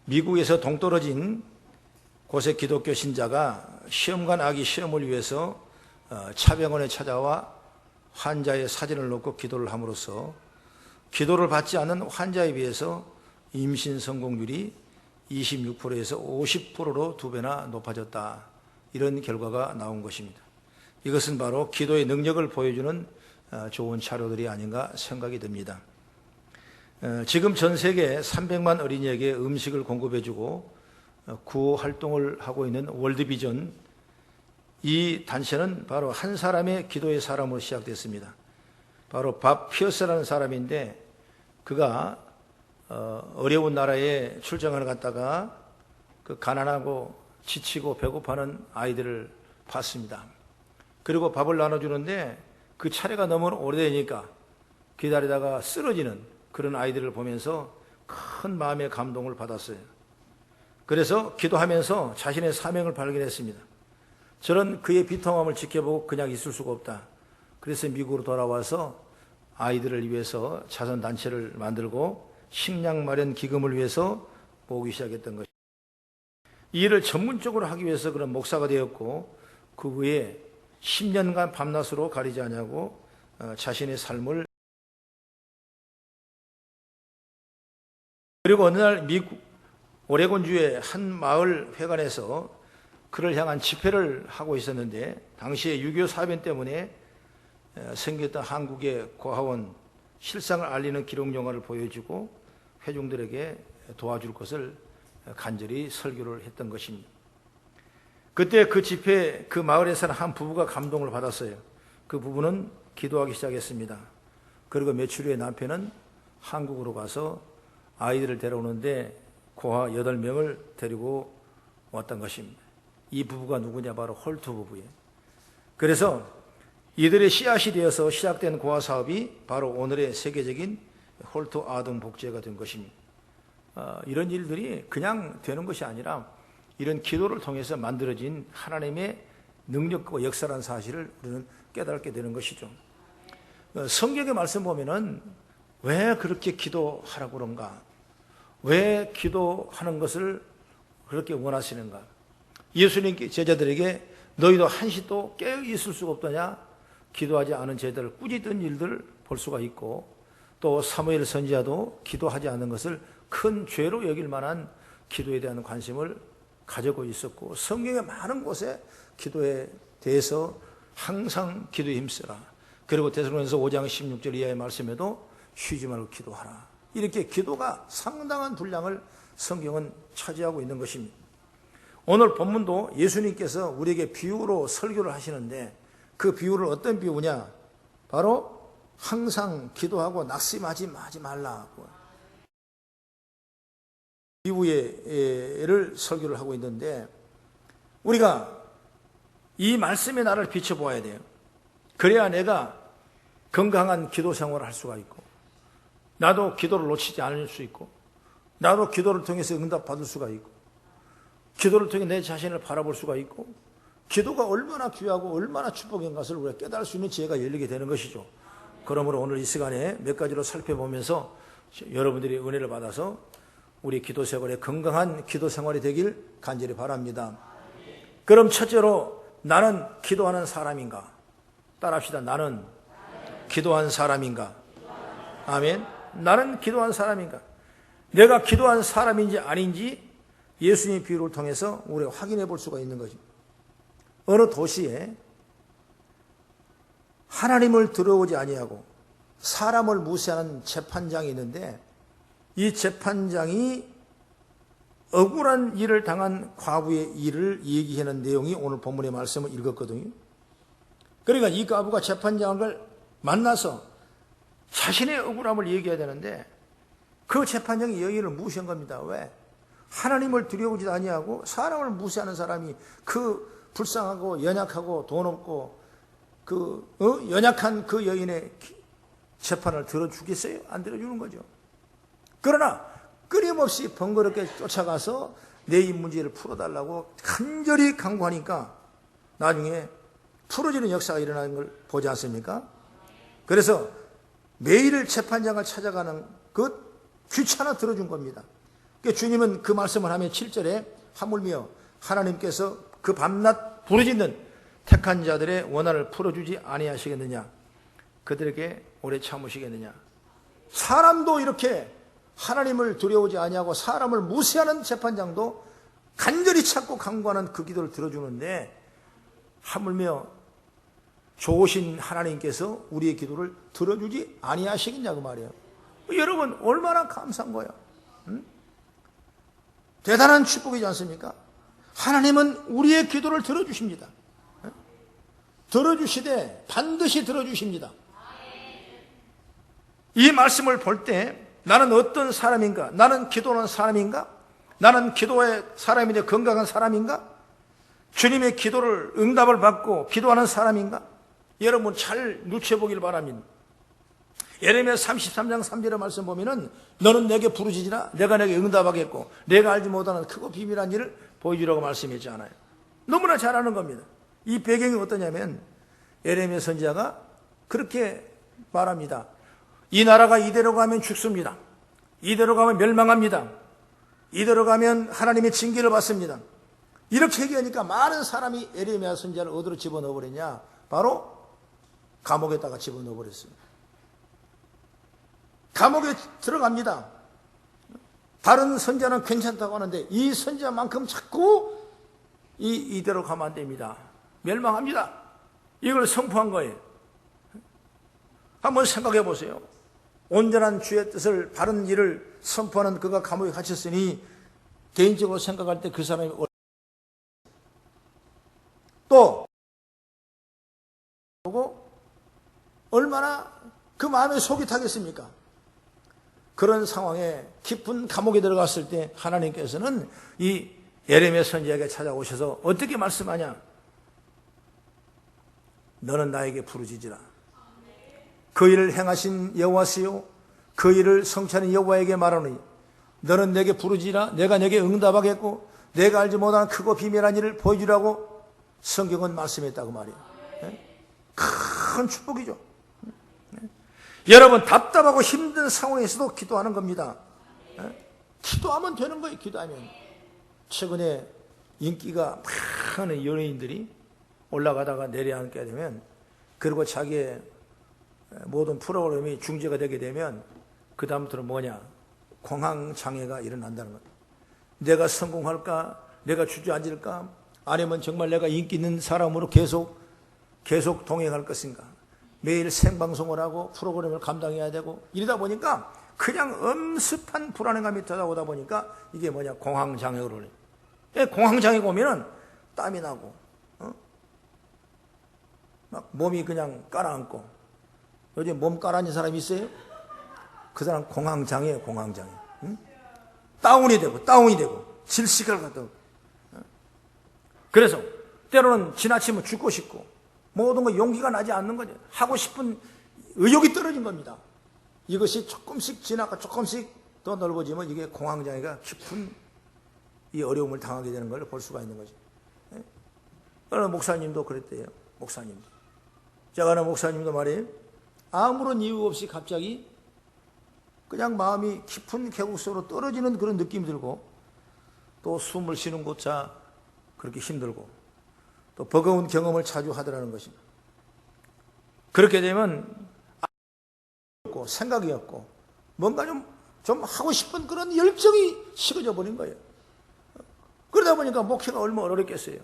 미국에서 동떨어진 곳의 기독교 신자가 시험관 아기 시험을 위해서 차병원에 찾아와 환자의 사진을 놓고 기도를 함으로써 기도를 받지 않는 환자에 비해서 임신 성공률이 26%에서 50%로 2배나 높아졌다. 이런 결과가 나온 것입니다. 이것은 바로 기도의 능력을 보여주는 좋은 자료들이 아닌가 생각이 듭니다. 지금 전 세계 300만 어린이에게 음식을 공급해주고 구호 활동을 하고 있는 월드비전, 이 단체는 바로 한 사람의 기도의 사람으로 시작됐습니다. 바로 밥 피어스라는 사람인데 그가 어려운 나라에 출장을 갔다가 그 가난하고 지치고 배고파하는 아이들을 봤습니다. 그리고 밥을 나눠주는데 그 차례가 너무 오래되니까 기다리다가 쓰러지는 그런 아이들을 보면서 큰 마음의 감동을 받았어요. 그래서 기도하면서 자신의 사명을 발견했습니다. 저는 그의 비통함을 지켜보고 그냥 있을 수가 없다. 그래서 미국으로 돌아와서 아이들을 위해서 자선단체를 만들고 식량 마련 기금을 위해서 모으기 시작했던 것입니다. 이 일을 전문적으로 하기 위해서 그런 목사가 되었고 그 후에 10년간 밤낮으로 가리지 않냐고 자신의 삶을, 그리고 어느 날 미국 오레곤주의 한 마을 회관에서 그를 향한 집회를 하고 있었는데 당시에 6.25 사변 때문에 생겼던 한국의 고아원 실상을 알리는 기록 영화를 보여주고 회중들에게 도와줄 것을 간절히 설교를 했던 것입니다. 그때 그 집회, 그 마을에 사는 한 부부가 감동을 받았어요. 그 부부는 기도하기 시작했습니다. 그리고 며칠 후에 남편은 한국으로 가서 아이들을 데려오는데 고아 8명을 데리고 왔던 것입니다. 이 부부가 누구냐? 바로 홀트 부부예요. 그래서 이들의 씨앗이 되어서 시작된 고아 사업이 바로 오늘의 세계적인 홀트 아동 복지회가 된 것입니다. 이런 일들이 그냥 되는 것이 아니라 이런 기도를 통해서 만들어진 하나님의 능력과 역사라는 사실을 우리는 깨닫게 되는 것이죠. 성경의 말씀 보면은 왜 그렇게 기도하라고 그런가? 왜 기도하는 것을 그렇게 원하시는가? 예수님 제자들에게 너희도 한시도 깨어 있을 수가 없더냐? 기도하지 않은 제자들을 꾸짖던 일들을 볼 수가 있고, 또 사무엘 선지자도 기도하지 않은 것을 큰 죄로 여길 만한 기도에 대한 관심을 가지고 있었고, 성경의 많은 곳에 기도에 대해서 항상 기도에 힘쓰라. 그리고 데살로니가서 5장 16절 이하의 말씀에도 쉬지 말고 기도하라. 이렇게 기도가 상당한 분량을 성경은 차지하고 있는 것입니다. 오늘 본문도 예수님께서 우리에게 비유로 설교를 하시는데 그 비유를 어떤 비유냐? 바로 항상 기도하고 낙심하지 말라고 비유를 설교를 하고 있는데 우리가 이 말씀의 나를 비춰보아야 돼요. 그래야 내가 건강한 기도 생활을 할 수가 있고 나도 기도를 놓치지 않을 수 있고 나도 기도를 통해서 응답받을 수가 있고 기도를 통해 내 자신을 바라볼 수가 있고 기도가 얼마나 귀하고 얼마나 축복인 것을 우리가 깨달을 수 있는 지혜가 열리게 되는 것이죠. 그러므로 오늘 이 시간에 몇 가지로 살펴보면서 여러분들이 은혜를 받아서 우리 기도 생활에 건강한 기도 생활이 되길 간절히 바랍니다. 그럼 첫째로 나는 기도하는 사람인가? 따라합시다. 나는 기도한 사람인가? 아멘. 나는 기도한 사람인가? 내가 기도한 사람인지 아닌지 예수님의 비유를 통해서 우리가 확인해 볼 수가 있는 거죠. 어느 도시에 하나님을 들어오지 아니하고 사람을 무시하는 재판장이 있는데 이 재판장이 억울한 일을 당한 과부의 일을 얘기하는 내용이 오늘 본문의 말씀을 읽었거든요. 그러니까 이 과부가 재판장을 만나서 자신의 억울함을 얘기해야 되는데 그 재판장이 여인을 무시한 겁니다. 왜? 하나님을 두려우지도 아니하고 사람을 무시하는 사람이 그 불쌍하고 연약하고 돈 없고 연약한 그 여인의 재판을 들어주겠어요? 안 들어주는 거죠. 그러나 끊임없이 번거롭게 쫓아가서 내 이 문제를 풀어달라고 간절히 강구하니까 나중에 풀어지는 역사가 일어나는 걸 보지 않습니까? 그래서 매일 재판장을 찾아가는 그 귀찮아 들어준 겁니다. 그러니까 주님은 그 말씀을 하면 7절에 하물며 하나님께서 그 밤낮 부르짖는 택한 자들의 원한을 풀어주지 아니하시겠느냐, 그들에게 오래 참으시겠느냐. 사람도 이렇게 하나님을 두려워하지 아니하고 사람을 무시하는 재판장도 간절히 찾고 간구하는 그 기도를 들어주는데, 하물며 좋으신 하나님께서 우리의 기도를 들어주지 아니하시겠냐고 말이에요. 여러분 얼마나 감사한 거예요. 응? 대단한 축복이지 않습니까? 하나님은 우리의 기도를 들어주십니다. 응? 들어주시되 반드시 들어주십니다. 이 말씀을 볼 때 나는 어떤 사람인가? 나는 기도하는 사람인가? 나는 기도의 사람인데 건강한 사람인가? 주님의 기도를 응답을 받고 기도하는 사람인가? 여러분 잘 눈치보길 바랍니다. 예레미야 33장 3절의 말씀 보면은 너는 내게 부르짖으라 내가 내게 응답하겠고 내가 알지 못하는 크고 비밀한 일을 보여주라고 말씀했지 않아요. 너무나 잘 아는 겁니다. 이 배경이 어떠냐면 예레미야 선지자가 그렇게 말합니다. 이 나라가 이대로 가면 죽습니다. 이대로 가면 멸망합니다. 이대로 가면 하나님의 징계를 받습니다. 이렇게 얘기하니까 많은 사람이 예레미야 선지자를 어디로 집어넣어버렸냐? 바로 감옥에다가 집어넣어버렸습니다. 감옥에 들어갑니다. 다른 선지자는 괜찮다고 하는데 이 선지자만큼 자꾸 이대로 가면 안 됩니다. 멸망합니다. 이걸 선포한 거예요. 한번 생각해 보세요. 온전한 주의 뜻을 바른 일을 선포하는 그가 감옥에 갇혔으니 개인적으로 생각할 때 그 사람이 또 보고 얼마나 그 마음에 속이 타겠습니까? 그런 상황에 깊은 감옥에 들어갔을 때 하나님께서는 이 예레미야 선지자에게 찾아오셔서 어떻게 말씀하냐? 너는 나에게 부르짖으라. 그 일을 행하신 여호와시요 그 일을 성취하는 여호와에게 말하노니 너는 내게 부르짖으라 내가 내게 응답하겠고 내가 알지 못하는 크고 비밀한 일을 보여주라고 성경은 말씀했다고 말이에요. 큰 축복이죠. 여러분 답답하고 힘든 상황에서도 기도하는 겁니다. 기도하면 되는 거예요. 기도하면. 최근에 인기가 많은 연예인들이 올라가다가 내려앉게 되면 그리고 자기의 모든 프로그램이 중지가 되게 되면 그 다음부터는 뭐냐? 공황장애가 일어난다는 거예요. 내가 성공할까? 내가 주저앉을까? 아니면 정말 내가 인기 있는 사람으로 계속 동행할 것인가? 매일 생방송을 하고 프로그램을 감당해야 되고 이러다 보니까 그냥 엄습한 불안감이 찾아오다 보니까 이게 뭐냐? 공황장애로 그래요. 공황장애가 오면은 땀이 나고 막 몸이 그냥 가라앉고 요즘 몸 가라앉은 사람 있어요? 그 사람 공황장애예요. 공황장애. 응? 다운이 되고 질식을 갖다. 그래서 때로는 지나치면 죽고 싶고 모든 거 용기가 나지 않는 거죠. 하고 싶은 의욕이 떨어진 겁니다. 이것이 조금씩 지나가 조금씩 더 넓어지면 이게 공황장애가 깊은 이 어려움을 당하게 되는 걸 볼 수가 있는 거죠. 어느 목사님도 그랬대요. 목사님도. 제가 아는 목사님도 말이에요. 아무런 이유 없이 갑자기 그냥 마음이 깊은 계곡 속으로 떨어지는 그런 느낌이 들고 또 숨을 쉬는 것자 그렇게 힘들고 또 버거운 경험을 자주 하더라는 것입니다. 그렇게 되면 없고 생각이 없고 뭔가 좀 하고 싶은 그런 열정이 식어져 버린 거예요. 그러다 보니까 목회가 얼마나 어렵겠어요.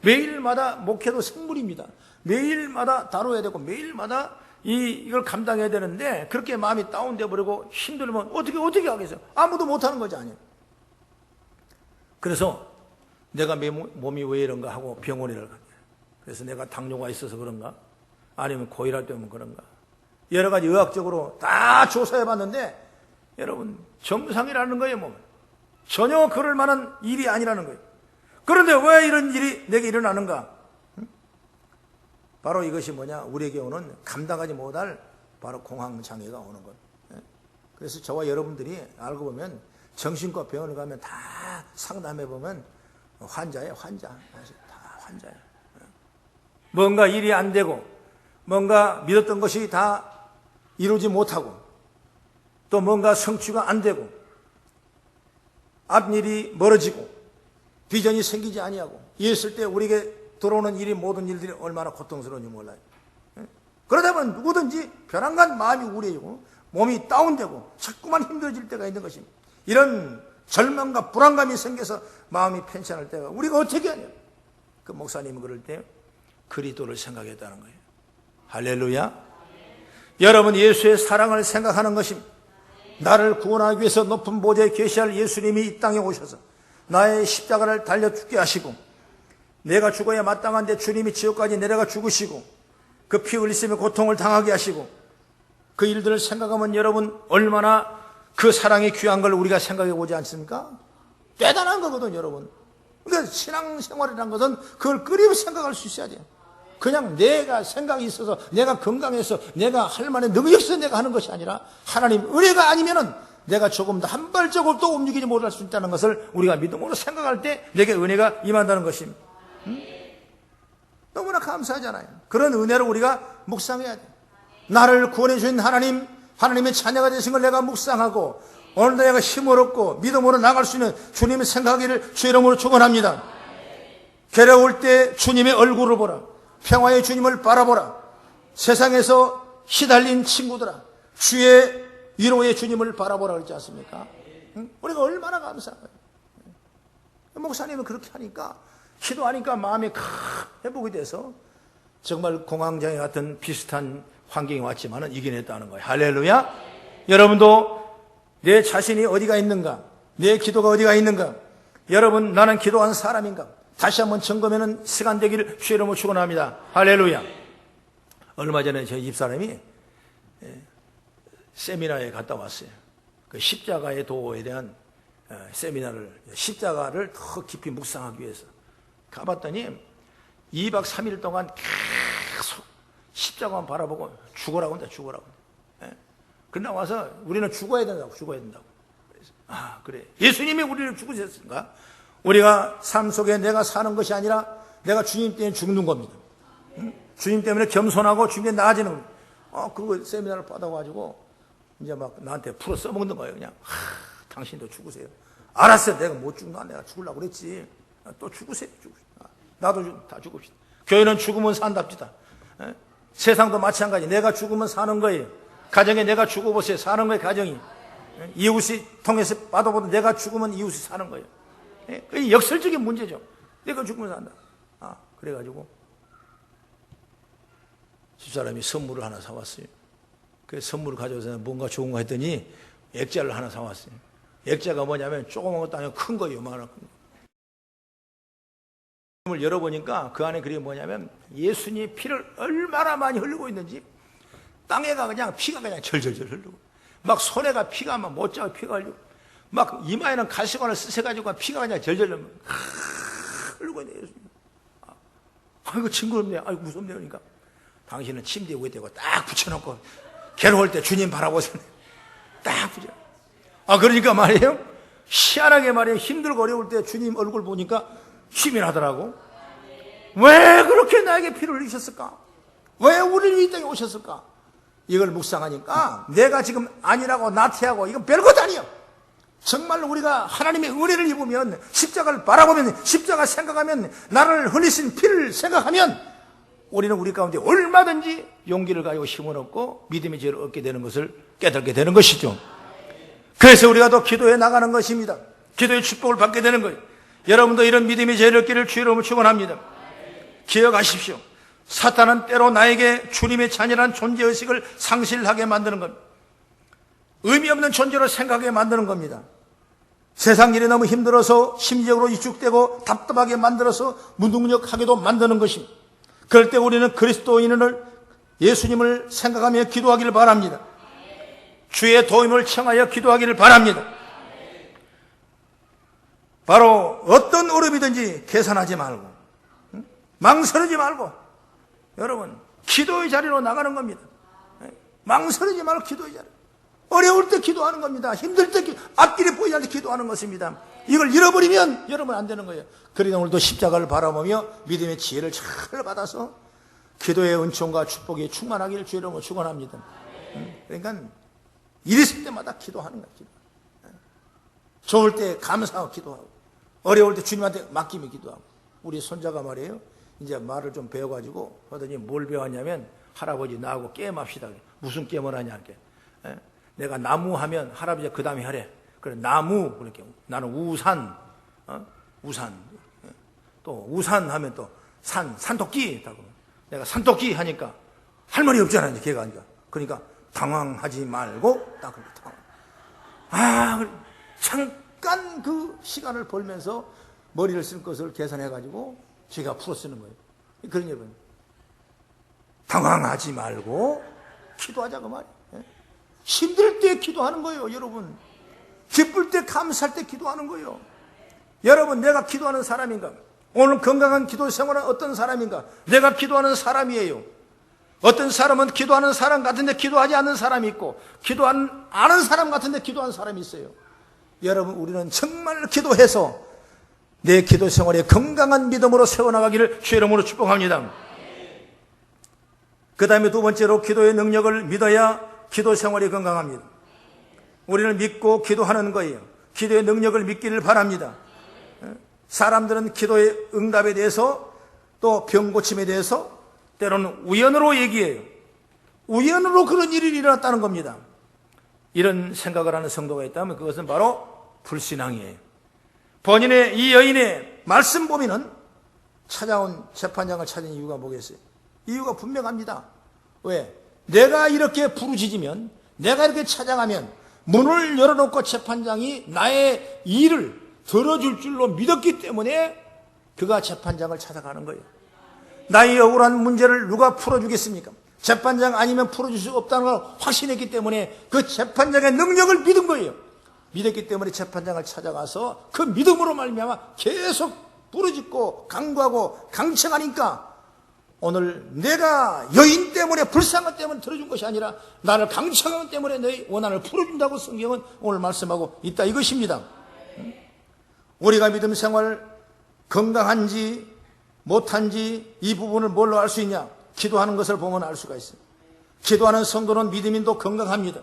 매일마다 목회도 생물입니다. 매일마다 다뤄야 되고 매일마다 이걸 감당해야 되는데 그렇게 마음이 다운돼 버리고 힘들면 어떻게 하겠어요? 아무도 못하는 거지 아니에요. 그래서 내가 몸이 왜 이런가 하고 병원에 가요. 그래서 내가 당뇨가 있어서 그런가? 아니면 고혈압 때문에 그런가? 여러 가지 의학적으로 다 조사해 봤는데 여러분 정상이라는 거예요. 몸은. 전혀 그럴 만한 일이 아니라는 거예요. 그런데 왜 이런 일이 내게 일어나는가? 바로 이것이 뭐냐? 우리에게 오는 감당하지 못할 바로 공황장애가 오는 것. 그래서 저와 여러분들이 알고 보면 정신과 병원을 가면 다 상담해 보면 환자예요. 환자. 다 환자예요. 뭔가 일이 안 되고 뭔가 믿었던 것이 다 이루지 못하고 또 뭔가 성취가 안 되고 앞일이 멀어지고 비전이 생기지 아니하고 이랬을 때 우리에게 들어오는 일이 모든 일들이 얼마나 고통스러운지 몰라요. 그러다 보면 누구든지 변한간 마음이 우울해지고 몸이 다운되고 자꾸만 힘들어질 때가 있는 것입니다. 이런 절망과 불안감이 생겨서 마음이 편찮을 때가 우리가 어떻게 하냐. 그 목사님은 그럴 때 그리스도를 생각했다는 거예요. 할렐루야. 여러분 예수의 사랑을 생각하는 것입니다. 나를 구원하기 위해서 높은 보좌에 계시할 예수님이 이 땅에 오셔서 나의 십자가를 달려 죽게 하시고 내가 죽어야 마땅한데 주님이 지옥까지 내려가 죽으시고 그 피 흘리심의 고통을 당하게 하시고 그 일들을 생각하면 여러분 얼마나 그 사랑이 귀한 걸 우리가 생각해 보지 않습니까? 대단한 거거든 여러분. 그러니까 신앙생활이라는 것은 그걸 끊임없이 생각할 수 있어야 돼요. 그냥 내가 생각이 있어서 내가 건강해서 내가 할 만한 능력이 있어서 내가 하는 것이 아니라 하나님 은혜가 아니면은 내가 조금 더 한 발자국도 움직이지 못할 수 있다는 것을 우리가 믿음으로 생각할 때 내게 은혜가 임한다는 것입니다. 너무나 감사하잖아요. 그런 은혜를 우리가 묵상해야 돼요. 나를 구원해 주신 하나님, 하나님의 자녀가 되신 걸 내가 묵상하고 오늘도 내가 힘을 얻고 믿음으로 나갈 수 있는 주님을 생각하기를 주 이름으로 축원합니다. 괴로울 때 주님의 얼굴을 보라. 평화의 주님을 바라보라. 세상에서 시달린 친구들아 주의 위로의 주님을 바라보라 그러지 않습니까? 우리가 얼마나 감사해요. 목사님은 그렇게 하니까 기도하니까 마음이 회복이 돼서 정말 공황장애 같은 비슷한 환경이 왔지만은 이겨냈다는 거예요. 할렐루야. 여러분도 내 자신이 어디가 있는가, 내 기도가 어디가 있는가, 여러분 나는 기도한 사람인가 다시 한번 점검하는 시간 되기를 주의 이름으로 축원합니다. 할렐루야. 얼마 전에 저희 집사람이 세미나에 갔다 왔어요. 그 십자가의 도에 대한 세미나를, 십자가를 더 깊이 묵상하기 위해서 가봤더니 2박 3일 동안 계속 십자가만 바라보고 죽으라고 한다, 죽으라고 한다. 그러나 와서 우리는 죽어야 된다고, 죽어야 된다고. 그래서, 아, 그래. 예수님이 우리를 죽으셨으니까 우리가 삶 속에 내가 사는 것이 아니라 내가 주님 때문에 죽는 겁니다. 주님 때문에 겸손하고 주님 때문에 나아지는 겁니다. 그거 세미나를 받아가지고 이제 막 나한테 풀어 써먹는 거예요. 그냥 당신도 죽으세요. 알았어요. 내가 못 죽나? 내가 죽으려고 그랬지. 또 죽으세요. 나도 다 죽읍시다. 교회는 죽으면 산답시다. 세상도 마찬가지. 내가 죽으면 사는 거예요. 가정에 내가 죽어보세요. 사는 거예요. 가정이. 이웃이 통해서 받아보도 내가 죽으면 이웃이 사는 거예요. 그게 역설적인 문제죠. 내가 죽으면 산다. 그래가지고 집사람이 선물을 하나 사왔어요. 그 선물을 가져와서 뭔가 좋은 거 했더니 액자를 하나 사왔어요. 액자가 뭐냐면 조그만 것도 아니고 큰 거예요. 요만한 거. 을 열어보니까 그 안에 그게 뭐냐면 예수님이 피를 얼마나 많이 흘리고 있는지 땅에가 그냥 피가 그냥 절절절 흐르고 막 손에가 피가 막 못자고 피가 흘리고 막 이마에는 가시관을 쓰셔가지고 피가 그냥 절절 흐르고 있네요. 예수님. 아이고 징그럽네요. 아이고 무섭네요. 그러니까 당신은 침대에 위에 대고 딱 붙여놓고 괴로울 때 주님 바라보세요. 딱 붙여. 그러니까 말이에요. 희한하게 말이에요. 힘들고 어려울 때 주님 얼굴 보니까 힘이 나더라고. 왜 그렇게 나에게 피를 흘리셨을까? 왜 우리를 이 땅에 오셨을까? 이걸 묵상하니까 내가 지금 아니라고 나태하고 이건 별것 아니에요. 정말로 우리가 하나님의 은혜를 입으면 십자가를 바라보면 십자가 생각하면 나를 흘리신 피를 생각하면 우리는 우리 가운데 얼마든지 용기를 가지고 힘을 얻고 믿음의 지혜를 얻게 되는 것을 깨닫게 되는 것이죠. 그래서 우리가 더 기도해 나가는 것입니다. 기도의 축복을 받게 되는 거예요. 여러분도 이런 믿음의 지혜를 얻기를 주의 이름으로 축원합니다. 기억하십시오. 사탄은 때로 나에게 주님의 자녀란 존재의식을 상실하게 만드는 겁니다. 의미 없는 존재로 생각하게 만드는 겁니다. 세상 일이 너무 힘들어서 심리적으로 위축되고 답답하게 만들어서 무능력하게도 만드는 것입니다. 그럴 때 우리는 그리스도인을 예수님을 생각하며 기도하기를 바랍니다. 주의 도움을 청하여 기도하기를 바랍니다. 바로 어떤 어려움이든지 계산하지 말고 망설이지 말고 여러분 기도의 자리로 나가는 겁니다. 망설이지 말고 기도의 자리. 어려울 때 기도하는 겁니다. 힘들 때 앞길이 보이지 않을 때 기도하는 것입니다. 이걸 잃어버리면 여러분 안 되는 거예요. 그러나 오늘도 십자가를 바라보며 믿음의 지혜를 잘 받아서 기도의 은총과 축복이 충만하기를 주의 이름으로 축원합니다. 그러니까 일 있을 때마다 기도하는 거예요. 좋을 때 감사하고 기도하고, 어려울 때 주님한테 맡기며 기도하고. 우리 손자가 말이에요, 이제 말을 좀 배워가지고 하더니 뭘 배웠냐면, 할아버지 나하고 게임합시다. 무슨 게임을 하냐 이렇게. 내가 나무 하면 할아버지가 그 다음에 하래. 그래, 나무 그렇게. 나는 우산, 우산. 또 우산 하면 또 산토끼. 내가 산토끼 하니까 할 말이 없잖아 이제 걔가 하니까. 그러니까 당황하지 말고 딱 그렇게 잠깐 그 시간을 벌면서 머리를 쓸 것을 계산해가지고 제가 풀어 쓰는 거예요. 그런 얘기는 당황하지 말고 기도하자 그 말이에요. 힘들 때 기도하는 거예요, 여러분. 기쁠 때 감사할 때 기도하는 거예요. 여러분, 내가 기도하는 사람인가? 오늘 건강한 기도 생활은 어떤 사람인가? 내가 기도하는 사람이에요. 어떤 사람은 기도하는 사람 같은데 기도하지 않는 사람이 있고, 기도하는 아는 사람 같은데 기도하는 사람이 있어요. 여러분, 우리는 정말 기도해서 내 기도 생활에 건강한 믿음으로 세워나가기를 주의 이름으로 축복합니다. 그 다음에 두 번째로, 기도의 능력을 믿어야 기도 생활이 건강합니다. 우리는 믿고 기도하는 거예요. 기도의 능력을 믿기를 바랍니다. 사람들은 기도의 응답에 대해서, 또 병고침에 대해서 때로는 우연으로 얘기해요. 우연으로 그런 일이 일어났다는 겁니다. 이런 생각을 하는 성도가 있다면 그것은 바로 불신앙이에요. 본인의, 이 여인의 말씀 보면은 찾아온 재판장을 찾은 이유가 뭐겠어요? 이유가 분명합니다. 왜? 내가 이렇게 부르짖으면, 내가 이렇게 찾아가면 문을 열어놓고 재판장이 나의 일을 들어줄 줄로 믿었기 때문에 그가 재판장을 찾아가는 거예요. 나의 억울한 문제를 누가 풀어주겠습니까? 재판장 아니면 풀어줄 수 없다는 걸 확신했기 때문에 그 재판장의 능력을 믿은 거예요. 믿었기 때문에 재판장을 찾아가서 그 믿음으로 말미암아 계속 부르짖고 간구하고 강청하니까 오늘 내가 여인 때문에, 불쌍한 때문에 들어준 것이 아니라 나를 강청하는 때문에 너희 원한을 풀어준다고 성경은 오늘 말씀하고 있다 이것입니다. 우리가 믿음 생활 건강한지 못한지 이 부분을 뭘로 알 수 있냐? 기도하는 것을 보면 알 수가 있어요. 기도하는 성도는 믿음인도 건강합니다.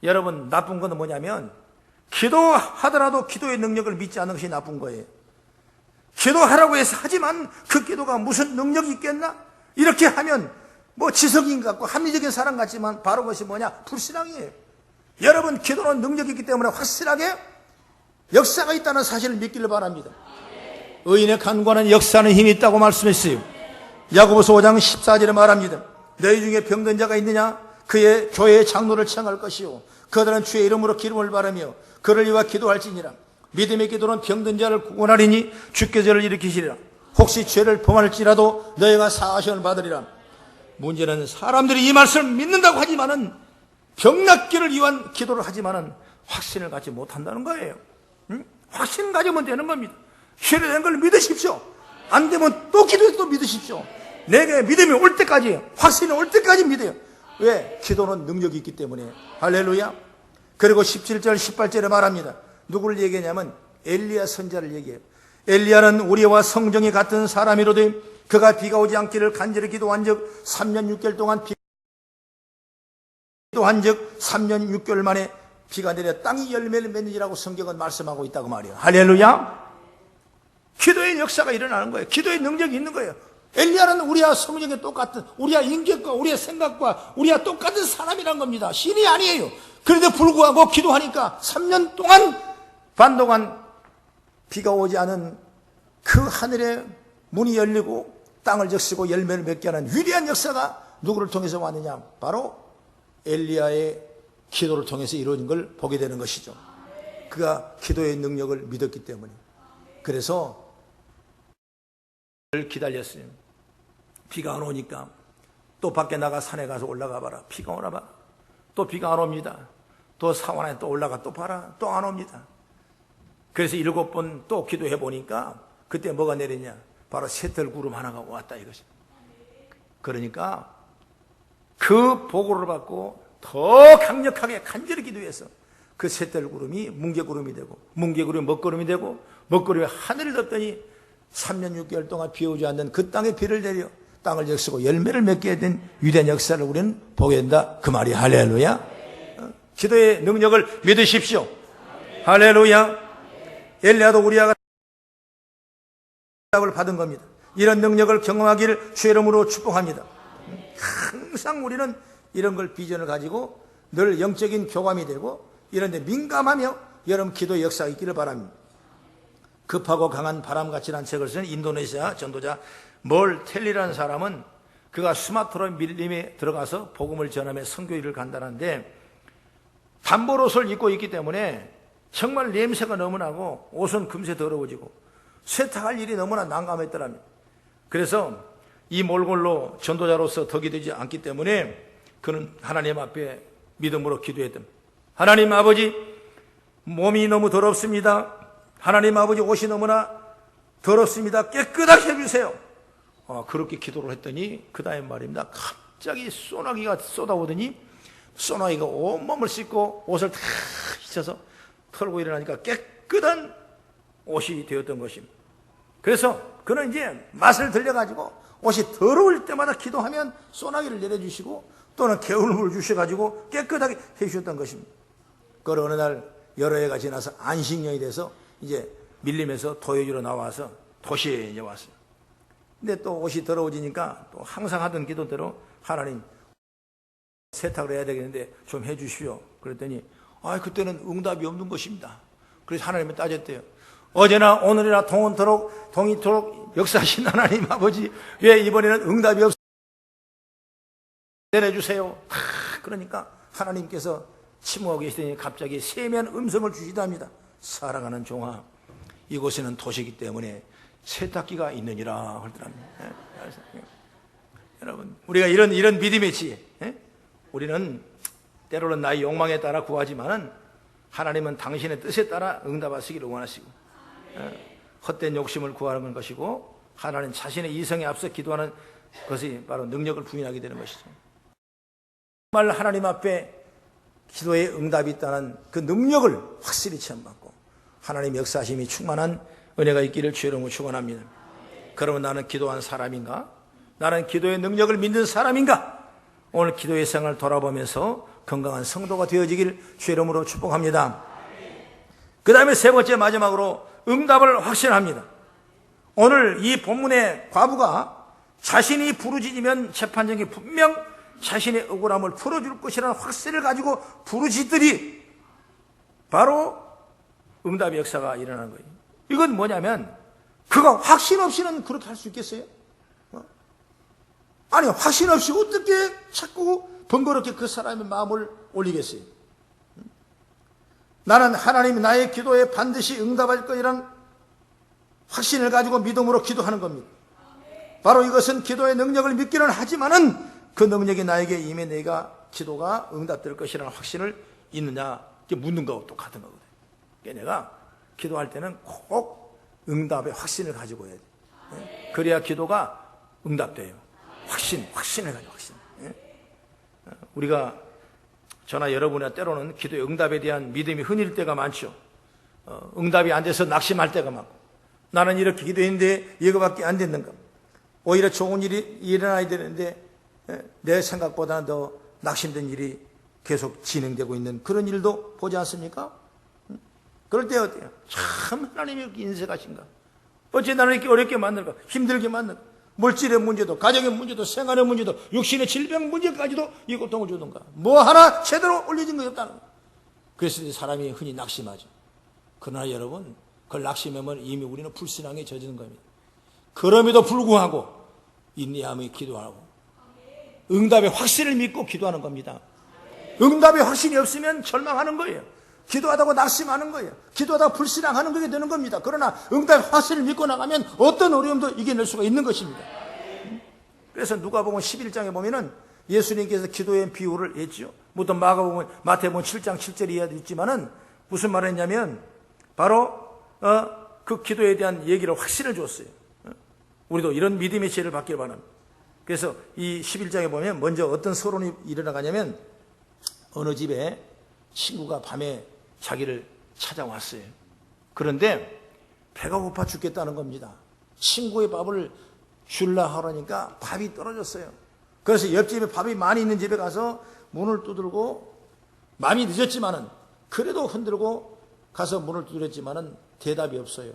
여러분, 나쁜 건 뭐냐면 기도하더라도 기도의 능력을 믿지 않는 것이 나쁜 거예요. 기도하라고 해서 하지만 그 기도가 무슨 능력이 있겠나? 이렇게 하면 뭐 지성인 것 같고 합리적인 사람 같지만 바로 그것이 뭐냐? 불신앙이에요. 여러분, 기도는 능력이 있기 때문에 확실하게 역사가 있다는 사실을 믿기를 바랍니다. 의인의 간구하는 역사는 힘이 있다고 말씀했어요. 야고보서 5장 14절에 말합니다. 너희 중에 병든 자가 있느냐? 그의 교회의 장로를 청할 것이요 그들은 주의 이름으로 기름을 바르며 그를 위하여 기도할지니라. 믿음의 기도는 병든 자를 구원하리니 주께 저를 일으키시리라. 혹시 죄를 범할지라도 너희가 사하심을 받으리라. 문제는 사람들이 이 말씀을 믿는다고 하지만은, 병낫기를 위한 기도를 하지만은 확신을 갖지 못한다는 거예요. 확신 가지면 되는 겁니다. 실현된 걸 믿으십시오. 안 되면 또 기도해서 또 믿으십시오. 내게 믿음이 올 때까지, 확신이 올 때까지 믿어요. 왜? 기도는 능력이 있기 때문에. 할렐루야. 그리고 17절 18절에 말합니다. 누구를 얘기하냐면 엘리야 선자를 얘기해요. 엘리야는 우리와 성정이 같은 사람이로되 그가 비가 오지 않기를 간절히 기도한 즉 3년 6개월 동안 기도한 즉 3년 6개월 만에 비가 내려 땅이 열매를 맺느니라고 성경은 말씀하고 있다고 말이에요. 할렐루야. 기도의 역사가 일어나는 거예요. 기도의 능력이 있는 거예요. 엘리야는 우리와 성경이 똑같은, 우리와 인격과 우리의 생각과 우리와 똑같은 사람이란 겁니다. 신이 아니에요. 그런데 불구하고 기도하니까 3년 동안 반동안 비가 오지 않은 그 하늘의 문이 열리고 땅을 적시고 열매를 맺게 하는 위대한 역사가 누구를 통해서 왔느냐? 바로 엘리야의 기도를 통해서 이루어진 걸 보게 되는 것이죠. 그가 기도의 능력을 믿었기 때문에. 그래서 기다렸어요. 비가 안 오니까 또 밖에 나가 산에 가서 올라가 봐라. 비가 오나 봐. 또 비가 안 옵니다. 또 사원에 또 올라가 또 봐라. 또 안 옵니다. 그래서 7번 또 기도해 보니까 그때 뭐가 내리냐? 바로 셋들구름 하나가 왔다 이것이. 그러니까 그 보고를 받고 더 강력하게 간절히 기도해서 그 셋들구름이 뭉게구름이 되고, 뭉게구름이 먹구름이 되고, 먹구름이 하늘을 덮더니 3년 6개월 동안 비 오지 않는 그 땅에 비를 내려 땅을 적시고 열매를 맺게 된 위대한 역사를 우리는 보게 된다 그 말이. 할렐루야. 기도의 능력을 믿으십시오. 할렐루야. 엘리야도 우리아가 응답을 받은 겁니다. 이런 능력을 경험하기를 주의 이름으로 축복합니다. 항상 우리는 이런 걸 비전을 가지고 늘 영적인 교감이 되고 이런 데 민감하며 여러분 기도의 역사가 있기를 바랍니다. 급하고 강한 바람같이라는 책을 쓴 인도네시아 전도자 멀 텔리라는 사람은 그가 스마트론 밀림에 들어가서 복음을 전하며 선교일을 간다는데 단벌옷을 입고 있기 때문에 정말 냄새가 너무 나고 옷은 금세 더러워지고 세탁할 일이 너무나 난감했더랍니다. 그래서 이 몰골로 전도자로서 덕이 되지 않기 때문에 그는 하나님 앞에 믿음으로 기도했답니다. 하나님 아버지, 몸이 너무 더럽습니다. 하나님 아버지, 옷이 너무나 더럽습니다. 깨끗하게 해주세요. 그렇게 기도를 했더니 그 다음 말입니다. 갑자기 소나기가 쏟아오더니 소나기가 온몸을 씻고 옷을 다 씻어서 털고 일어나니까 깨끗한 옷이 되었던 것입니다. 그래서 그는 이제 맛을 들려가지고 옷이 더러울 때마다 기도하면 소나기를 내려주시고 또는 개울물을 주셔가지고 깨끗하게 해주셨던 것입니다. 그걸 어느 날 여러 해가 지나서 안식년이 돼서 이제 밀림에서 도요지로 나와서 도시에 이제 왔어요. 근데 또 옷이 더러워지니까 또 항상 하던 기도대로 하나님 세탁을 해야 되겠는데 좀 해주시오. 그랬더니 그때는 응답이 없는 것입니다. 그래서 하나님이 따졌대요. 어제나 오늘이나 동이토록 역사하신 하나님 아버지 왜 이번에는 응답이 없어 내려주세요. 그러니까 하나님께서 침묵하고 계시더니 갑자기 세미한 음성을 주시답니다. 사랑하는 종아, 이곳에는 도시이기 때문에 세탁기가 있느니라 하더랍니다. 여러분, 우리가 이런 믿음의 지혜, 우리는 때로는 나의 욕망에 따라 구하지만은 하나님은 당신의 뜻에 따라 응답하시기를 원하시고 헛된 욕심을 구하는 것이고 하나님 자신의 이성에 앞서 기도하는 것이 바로 능력을 부인하게 되는 것이죠. 정말 하나님 앞에 기도에 응답이 있다는 그 능력을 확실히 체험받고 하나님 역사하심이 충만한 은혜가 있기를 주의 이름으로 축원합니다. 그러면 나는 기도한 사람인가? 나는 기도의 능력을 믿는 사람인가? 오늘 기도의 생활을 돌아보면서 건강한 성도가 되어지길 주의 이름으로 축복합니다. 그 다음에 세 번째 마지막으로 응답을 확신합니다. 오늘 이 본문의 과부가 자신이 부르짖으면 재판장이 분명 자신의 억울함을 풀어줄 것이라는 확신을 가지고 부르짖더니 바로 응답의 역사가 일어나는 거예요. 이건 뭐냐면 그가 확신 없이는 그렇게 할 수 있겠어요? 아니 확신 없이 어떻게 자꾸 번거롭게 그 사람의 마음을 올리겠어요? 나는 하나님이 나의 기도에 반드시 응답할 거라는 확신을 가지고 믿음으로 기도하는 겁니다. 바로 이것은 기도의 능력을 믿기는 하지만은 그 능력이 나에게 임해 내가 기도가 응답될 것이라는 확신을 있느냐 이게 묻는 거하고 똑같은 거거든요. 그러니까 내가 기도할 때는 꼭 응답의 확신을 가지고 해야 돼요. 그래야 기도가 응답돼요. 확신을 가지고 확신. 우리가 저나 여러분이나 때로는 기도의 응답에 대한 믿음이 흔일 때가 많죠. 응답이 안 돼서 낙심할 때가 많고 나는 이렇게 기도했는데 이거밖에 안 됐는가. 오히려 좋은 일이 일어나야 되는데 내 생각보다 더 낙심된 일이 계속 진행되고 있는 그런 일도 보지 않습니까? 그럴 때 어때요? 참 하나님이 이렇게 인색하신가? 어째 나를 이렇게 어렵게 만들까? 힘들게 만들까? 물질의 문제도 가정의 문제도 생활의 문제도 육신의 질병 문제까지도 이 고통을 주던가 뭐 하나 제대로 올려진 것이 없다는 거예요. 그래서 사람이 흔히 낙심하죠. 그러나 여러분 그걸 낙심하면 이미 우리는 불신앙에 젖은 겁니다. 그럼에도 불구하고 인내하며 기도하고 응답의 확신을 믿고 기도하는 겁니다. 응답의 확신이 없으면 절망하는 거예요. 기도하다고 낙심하는 거예요. 기도하다가 불신앙하는 것이 되는 겁니다. 그러나 응답의 확신을 믿고 나가면 어떤 어려움도 이겨낼 수가 있는 것입니다. 그래서 누가복음 11장에 보면은 예수님께서 기도의 비유를 했죠. 무슨 마태복음 7장 7절에 이야기했지만은 무슨 말을 했냐면 바로 그 기도에 대한 얘기를 확신을 줬어요. 우리도 이런 믿음의 지혜를 받기를 바랍니다. 그래서 이 11장에 보면 먼저 어떤 서론이 일어나가냐면 어느 집에 친구가 밤에 자기를 찾아왔어요. 그런데 배가 고파 죽겠다는 겁니다. 친구의 밥을 줄라 하라니까 밥이 떨어졌어요. 그래서 옆집에 밥이 많이 있는 집에 가서 문을 두들고 마음이 늦었지만은 그래도 흔들고 가서 문을 두드렸지만은 대답이 없어요.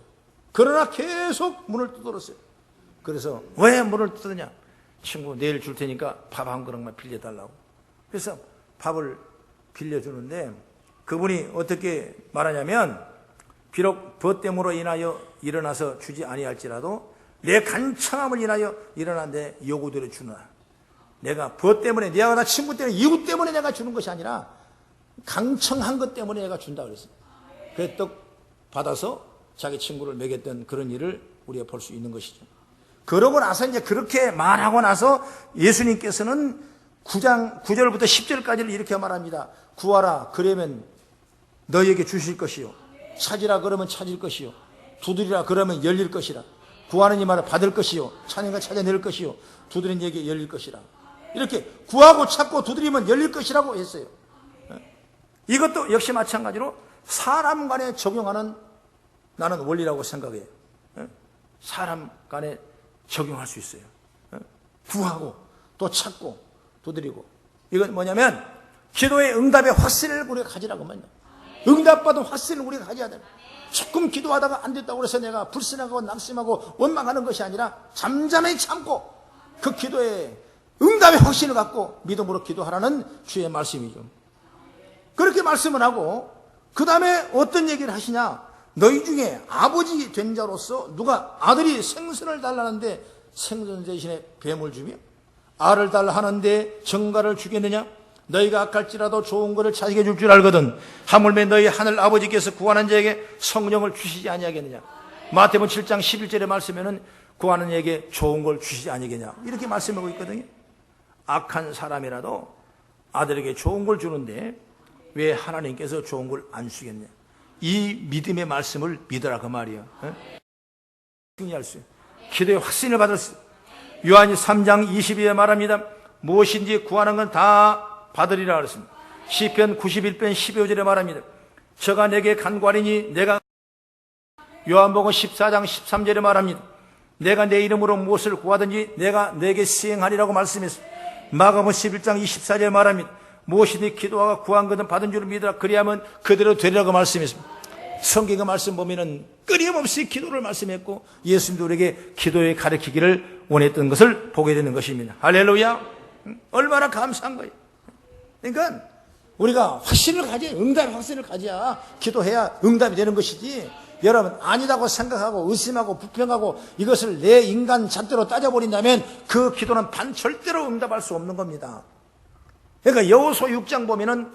그러나 계속 문을 두드렸어요. 그래서 왜 문을 두드냐? 친구 내일 줄 테니까 밥 한 그릇만 빌려달라고. 그래서 밥을 빌려주는데 그분이 어떻게 말하냐면 비록 벗 때문으로 인하여 일어나서 주지 아니할지라도 내 간청함을 인하여 일어난데 요구대로 주나. 내가 벗 때문에 내가 나 친구 때문에 이웃 때문에 내가 주는 것이 아니라 강청한 것 때문에 내가 준다 그랬어요. 그래서 떡 받아서 자기 친구를 먹였던 그런 일을 우리가 볼 수 있는 것이죠. 그러고 나서 이제 그렇게 말하고 나서 예수님께서는 9장 9절부터 10절까지를 이렇게 말합니다. 구하라 그러면 너희에게 주실 것이요. 찾으라 그러면 찾을 것이요. 두드리라 그러면 열릴 것이라. 구하는 이마다 받을 것이요. 찾는 찾아낼 것이요. 두드리는 이에게 열릴 것이라. 이렇게 구하고 찾고 두드리면 열릴 것이라고 했어요. 이것도 역시 마찬가지로 사람 간에 적용하는 나는 원리라고 생각해요. 사람 간에 적용할 수 있어요. 구하고 또 찾고 두드리고. 이건 뭐냐면 기도의 응답의 확신을 우리가 가지라고 말이야. 응답받은 확신을 우리가 가져야 돼. 조금 기도하다가 안 됐다고 해서 내가 불신하고 낙심하고 원망하는 것이 아니라 잠잠히 참고 그 기도의 응답의 확신을 갖고 믿음으로 기도하라는 주의 말씀이죠. 그렇게 말씀을 하고 그 다음에 어떤 얘기를 하시냐. 너희 중에 아버지 된 자로서 누가 아들이 생선을 달라는데 생선 대신에 뱀을 주며 알을 달라 하는데 정갈을 주겠느냐. 너희가 악할지라도 좋은 것을 자식에게 줄 줄 알거든 하물며 너희 하늘 아버지께서 구하는 자에게 성령을 주시지 아니하겠느냐. 마태복음 7장 11절의 말씀에는 구하는 자에게 좋은 걸 주시지 아니하겠냐 이렇게 말씀하고 있거든요. 악한 사람이라도 아들에게 좋은 걸 주는데 왜 하나님께서 좋은 걸 안 주시겠냐. 이 믿음의 말씀을 믿으라 그 말이에요. 승리할 수 기도의 확신을 받을 수. 요한이 3장 22에 말합니다. 무엇인지 구하는 건 다 받으리라 그랬습니다. 시편 91편 12절에 말합니다. 저가 내게 간구하리니 내가. 요한복음 14장 13절에 말합니다. 내가 내 이름으로 무엇을 구하든지 내가 내게 시행하리라고 말씀했습니다. 마가복음 11장 24절에 말합니다. 무엇이든지 기도하고 구한 것은 받은 줄을 믿으라. 그리하면 그대로 되리라고 말씀했습니다. 성경의 말씀 보면은 끊임없이 기도를 말씀했고 예수님도 우리에게 기도에 가르치기를 원했던 것을 보게 되는 것입니다. 할렐루야. 얼마나 감사한 거예요. 그러니까 우리가 확신을 가져야, 응답의 확신을 가져야 기도해야 응답이 되는 것이지. 여러분 아니다고 생각하고 의심하고 불평하고 이것을 내 인간 잣대로 따져버린다면 그 기도는 절대로 응답할 수 없는 겁니다. 그러니까 여호수아 6장 보면은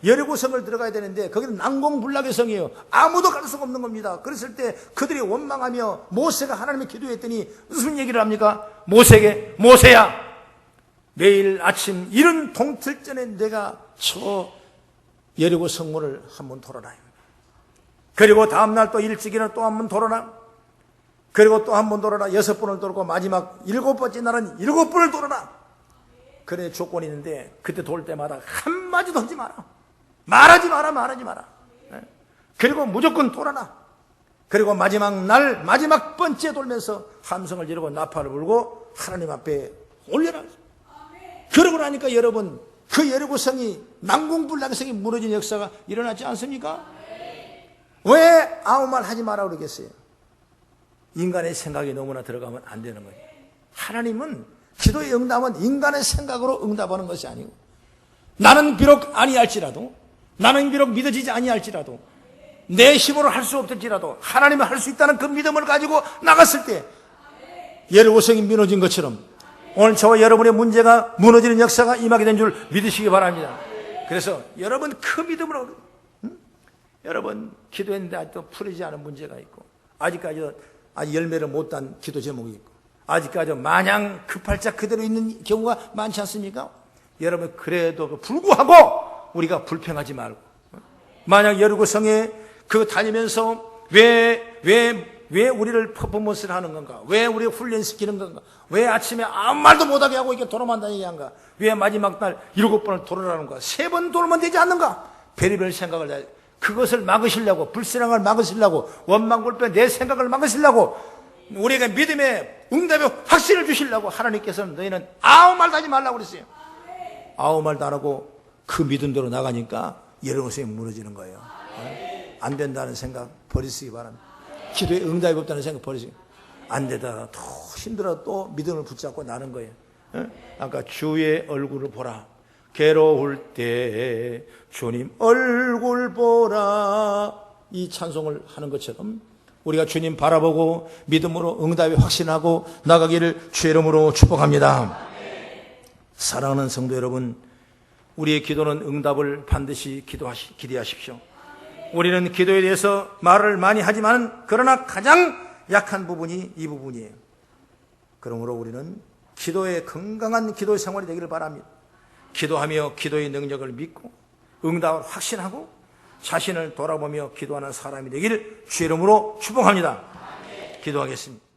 여리고성을 들어가야 되는데 거기는 난공불락의 성이에요. 아무도 갈 수가 없는 겁니다. 그랬을 때 그들이 원망하며 모세가 하나님의 기도했더니 무슨 얘기를 합니까? 모세에게 모세야 내일 아침 이른 동틀 전에 내가 저 여리고 성문을 한번 돌아라. 그리고 다음날 또 일찍 일어나 또 한번 돌아라. 그리고 또 한번 돌아라. 6번을 돌고 마지막 7번째 날은 7번을 돌아라. 그래 조건이 있는데 그때 돌 때마다 한마디도 하지 마라. 말하지 마라. 그리고 무조건 돌아라. 그리고 마지막 날 마지막 번째 돌면서 함성을 지르고 나팔을 불고 하나님 앞에 올려라. 그러고 나니까 여러분 그 여리고성이 난공불락의 성이 무너진 역사가 일어나지 않습니까? 왜 아무 말 하지 마라 그러겠어요? 인간의 생각이 너무나 들어가면 안 되는 거예요. 하나님은 기도의 응답은 인간의 생각으로 응답하는 것이 아니고 나는 비록 아니할지라도 나는 비록 믿어지지 아니할지라도 내 힘으로 할 수 없을지라도 하나님은 할 수 있다는 그 믿음을 가지고 나갔을 때 여리고성이 무너진 것처럼 오늘 저와 여러분의 문제가 무너지는 역사가 임하게 된 줄 믿으시기 바랍니다. 그래서 여러분 그 믿음으로 여러분 기도했는데 아직도 풀리지 않은 문제가 있고 아직까지 아직 열매를 못 딴 기도 제목이 있고 아직까지 마냥 급할자 그대로 있는 경우가 많지 않습니까? 여러분 그래도 불구하고 우리가 불평하지 말고 만약 여리고성에 그 다니면서 왜 우리를 퍼포먼스를 하는 건가? 왜 우리를 훈련시키는 건가? 왜 아침에 아무 말도 못하게 하고 이렇게 돌아만 다니게 한가? 왜 마지막 날 7번을 돌아라는 거야? 3번 돌면 되지 않는가? 별의별 생각을 해. 그것을 막으시려고, 불신앙을 막으시려고, 원망불평 내 생각을 막으시려고, 우리에게 믿음의 응답의 확신을 주시려고 하나님께서는 너희는 아무 말도 하지 말라고 그랬어요. 아무 말도 안 하고 그 믿음대로 나가니까 여러분의 무너지는 거예요. 안 된다는 생각 버리시기 바랍니다. 기도에 응답이 없다는 생각 버리시기 안 되다가 더 힘들어 또 믿음을 붙잡고 나는 거예요. 아까 주의 얼굴을 보라. 괴로울 때 주님 얼굴 보라. 이 찬송을 하는 것처럼 우리가 주님 바라보고 믿음으로 응답이 확신하고 나가기를 주의 이름으로 축복합니다. 사랑하는 성도 여러분, 우리의 기도는 응답을 반드시 기대하십시오. 우리는 기도에 대해서 말을 많이 하지만 그러나 가장 약한 부분이 이 부분이에요. 그러므로 우리는 기도의 건강한 기도 생활이 되기를 바랍니다. 기도하며 기도의 능력을 믿고 응답을 확신하고 자신을 돌아보며 기도하는 사람이 되기를 주의 이름으로 축복합니다. 기도하겠습니다.